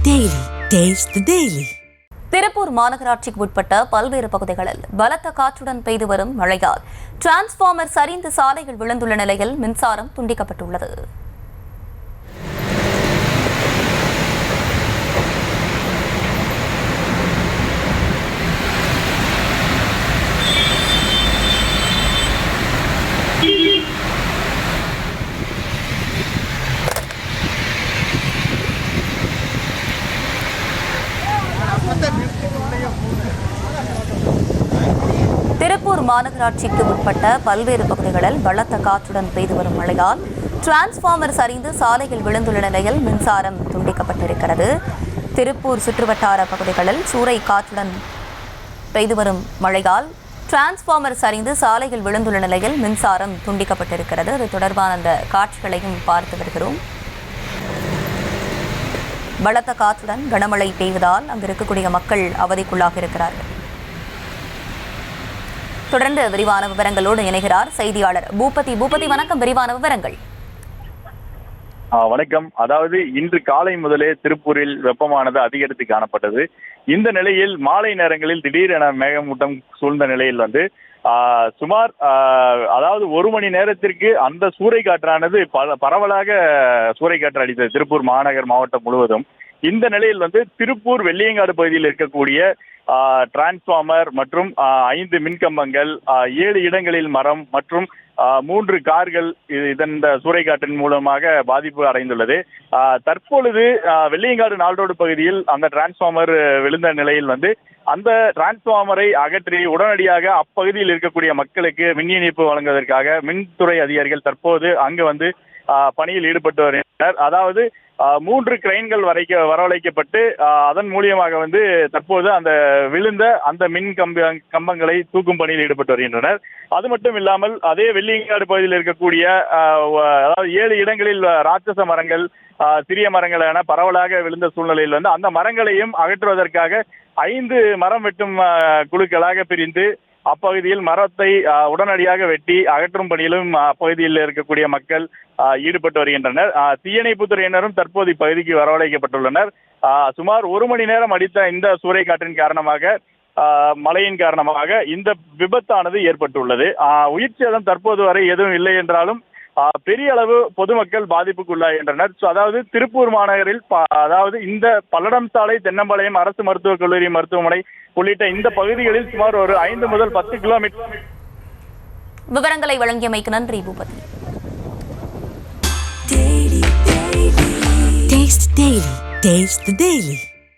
Daily. Taste the Daily. Tiruppur மாநகராட்சிக்கு உட்பட்ட பல்வேறு பகுதிகளில் பலத்த காற்றுடன் பெய்து வரும் மழையால் டிரான்ஸ்பார்மர் சரிந்து சாலைகள் விழுந்துள்ள நிலையில் மின்சாரம் துண்டிக்கப்பட்டுள்ளது. திருப்பூர் மாநகராட்சிக்கு உட்பட்ட பல்வேறு பகுதிகளில் பலத்த காற்றுடன் பெய்து வரும் மழையால் டிரான்ஸ்பார்மர் சரிந்து சாலையில் விழுந்துள்ள நிலையில் மின்சாரம் துண்டிக்கப்பட்டிருக்கிறது. திருப்பூர் சுற்றுவட்டார பகுதிகளில் சூறை காற்றுடன் பெய்து வரும் மழையால் டிரான்ஸ்பார்மர் சரிந்து சாலையில் விழுந்துள்ள நிலையில் மின்சாரம் துண்டிக்கப்பட்டிருக்கிறது. அது தொடர்பான அந்த காட்சிகளையும் பார்த்து வருகிறோம். பலத்த காற்றுடன் கனமழை பெய்வதால் அங்கு இருக்கக்கூடிய மக்கள் அவதிக்குள்ளாக இருக்கிறார்கள். தொடர்ந்து விரிவான விவரங்களோடு இணைகிறார் செய்தியாளர் பூபதி. வணக்கம். விரிவான விவரங்கள். வணக்கம். அதாவது இன்று காலை முதலே திருப்பூரில் வெப்பமானது அதிகரித்து காணப்பட்டது. இந்த நிலையில் மாலை நேரங்களில் திடீரென மேகமூட்டம் சூழ்ந்த நிலையில் சுமார் அதாவது ஒரு மணி நேரத்திற்கு அந்த சூறைக்காற்றானது பரவலாக சூறைக்காற்று அடித்தது திருப்பூர் மாநகர் மாவட்டம் முழுவதும். இந்த நிலையில் திருப்பூர் வெள்ளியங்காடு பகுதியில் இருக்கக்கூடிய டிரான்ஸ்பார்மர் மற்றும் 5 மின்கம்பங்கள், 7 இடங்களில் மரம் மற்றும் 3 கார்கள் இந்த சூறைக்காற்றின் மூலமாக பாதிப்பு அடைந்துள்ளது. தற்பொழுது வெள்ளியங்காடு நால்ரோடு பகுதியில் அந்த டிரான்ஸ்பார்மர் விழுந்த நிலையில் அந்த டிரான்ஸ்பார்மரை அகற்றி உடனடியாக அப்பகுதியில் இருக்கக்கூடிய மக்களுக்கு மின் இணைப்பு வழங்குவதற்காக மின்துறை அதிகாரிகள் தற்போது அங்கு பணியில் ஈடுபட்டு வருகின்றனர். அதாவது 3 கிரெயின்கள் வரவழைக்கப்பட்டு அதன் மூலியமாக தற்போது அந்த விழுந்த அந்த மின் கம்பங்களை தூக்கும் பணியில் ஈடுபட்டு வருகின்றனர். அது மட்டும் இல்லாமல் அதே வெள்ளியங்காடு பகுதியில் இருக்கக்கூடிய அதாவது 7 இடங்களில் ராட்சச மரங்கள், சிறிய மரங்கள் என பரவலாக விழுந்த சூழ்நிலையில் அந்த மரங்களையும் அகற்றுவதற்காக 5 மரம் வெட்டும் குழுக்களாக பிரிந்து அப்பகுதியில் மரத்தை உடனடியாக வெட்டி அகற்றும் பணியிலும் அப்பகுதியில் இருக்கக்கூடிய மக்கள் ஈடுபட்டு வருகின்றனர். தீயணைப்புத்துறையினரும் தற்போது இப்பகுதிக்கு வரவழைக்கப்பட்டுள்ளனர். சுமார் 1 மணி நேரம் அடித்த இந்த சூறைக்காற்றின் காரணமாக, மழையின் காரணமாக இந்த விபத்தானது ஏற்பட்டுள்ளது. உயிர் சேதம் தற்போது வரை எதுவும் இல்லை என்றாலும் பெரிய அளவு பொதுமக்கள் பாதிப்புக்குள்ளாகின்றனர். அதாவது திருப்பூர் மாநகரில் அதாவது இந்த பல்லடம் சாலை, தென்னம்பாளையம் அரசு மருத்துவக் கல்லூரி மருத்துவமனை உள்ளிட்ட இந்த பகுதிகளில் சுமார் ஒரு 5 முதல் 10 கிலோமீட்டர். விவரங்களை வழங்கியமைக்கு நன்றி பூபதி. Taste the Daily.